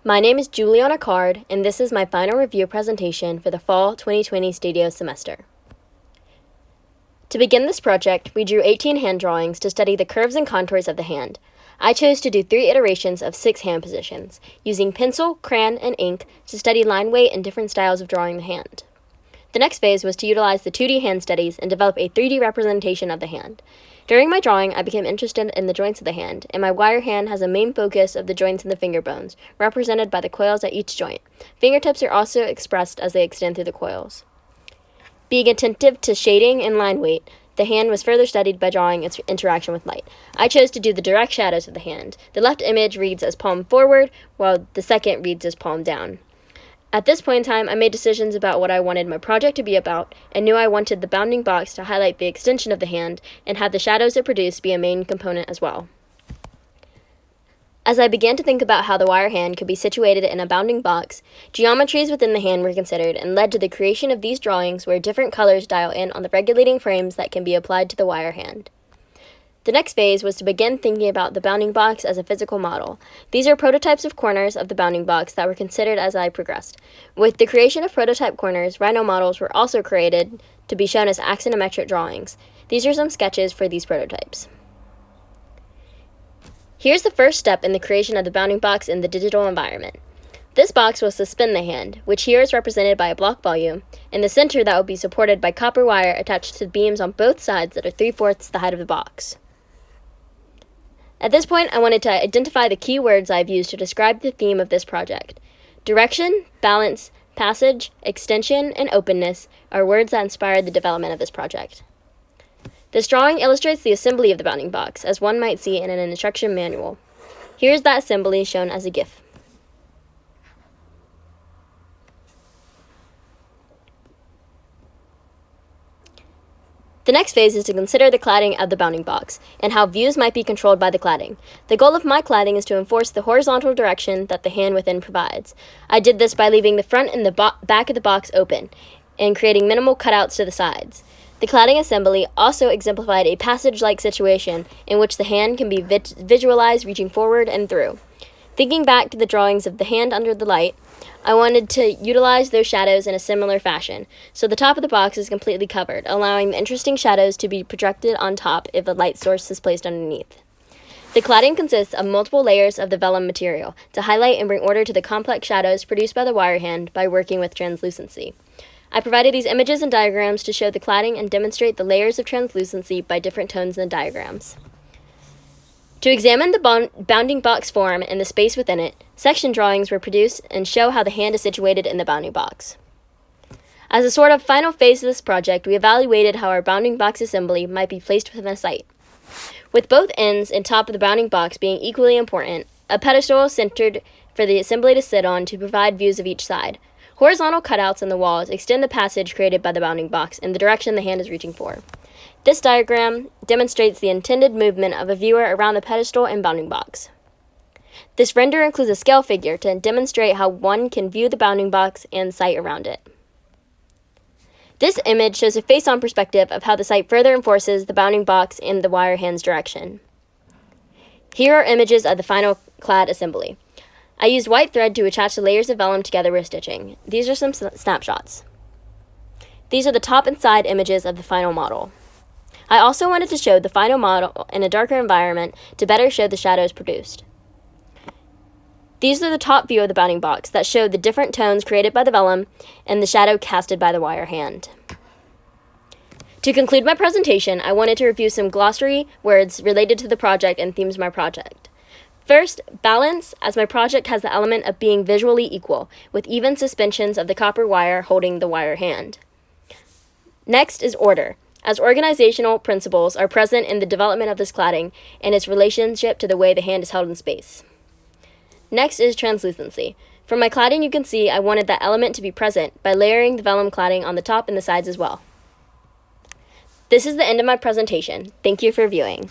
My name is JCard, and this is my final review presentation for the Fall 2020 Stadio semester. To begin this project, we drew 18 hand drawings to study the curves and contours of the hand. I chose to do 3 iterations of 6 hand positions, using pencil, crayon, and ink to study line weight and different styles of drawing the hand. The next phase was to utilize the 2D hand studies and develop a 3D representation of the hand. During my drawing, I became interested in the joints of the hand, and my wire hand has a main focus of the joints in the finger bones, represented by the coils at each joint. Fingertips are also expressed as they extend through the coils. Being attentive to shading and line weight, the hand was further studied by drawing its interaction with light. I chose to do the direct shadows of the hand. The left image reads as palm forward, while the second reads as palm down. At this point in time, I made decisions about what I wanted my project to be about, and knew I wanted the bounding box to highlight the extension of the hand and have the shadows it produced be a main component as well. As I began to think about how the wire hand could be situated in a bounding box, geometries within the hand were considered and led to the creation of these drawings where different colors dial in on the regulating frames that can be applied to the wire hand. The next phase was to begin thinking about the bounding box as a physical model. These are prototypes of corners of the bounding box that were considered as I progressed. With the creation of prototype corners, rhino models were also created to be shown as axonometric drawings. These are some sketches for these prototypes. Here's the first step in the creation of the bounding box in the digital environment. This box will suspend the hand, which here is represented by a block volume, in the center that will be supported by copper wire attached to the beams on both sides that are 3/4 the height of the box. At this point, I wanted to identify the key words I've used to describe the theme of this project. Direction, balance, passage, extension, and openness are words that inspired the development of this project. This drawing illustrates the assembly of the bounding box, as one might see in an instruction manual. Here's that assembly shown as a GIF. The next phase is to consider the cladding of the bounding box, and how views might be controlled by the cladding. The goal of my cladding is to enforce the horizontal direction that the hand within provides. I did this by leaving the front and the back of the box open, and creating minimal cutouts to the sides. The cladding assembly also exemplified a passage-like situation in which the hand can be visualized reaching forward and through. Thinking back to the drawings of the hand under the light, I wanted to utilize those shadows in a similar fashion, so the top of the box is completely covered, allowing the interesting shadows to be projected on top if a light source is placed underneath. The cladding consists of multiple layers of the vellum material to highlight and bring order to the complex shadows produced by the wire hand by working with translucency. I provided these images and diagrams to show the cladding and demonstrate the layers of translucency by different tones in the diagrams. To examine the bounding box form and the space within it, section drawings were produced and show how the hand is situated in the bounding box. As a sort of final phase of this project, we evaluated how our bounding box assembly might be placed within a site. With both ends and top of the bounding box being equally important, a pedestal is centered for the assembly to sit on to provide views of each side. Horizontal cutouts in the walls extend the passage created by the bounding box in the direction the hand is reaching for. This diagram demonstrates the intended movement of a viewer around the pedestal and bounding box. This render includes a scale figure to demonstrate how one can view the bounding box and site around it. This image shows a face-on perspective of how the site further enforces the bounding box and the wire hand's direction. Here are images of the final clad assembly. I used white thread to attach the layers of vellum together with stitching. These are some snapshots. These are the top and side images of the final model. I also wanted to show the final model in a darker environment to better show the shadows produced. These are the top view of the bounding box that showed the different tones created by the vellum and the shadow casted by the wire hand. To conclude my presentation, I wanted to review some glossary words related to the project and themes of my project. First, balance, as my project has the element of being visually equal, with even suspensions of the copper wire holding the wire hand. Next is order, as organizational principles are present in the development of this cladding and its relationship to the way the hand is held in space. Next is translucency. From my cladding, you can see I wanted that element to be present by layering the vellum cladding on the top and the sides as well. This is the end of my presentation. Thank you for viewing.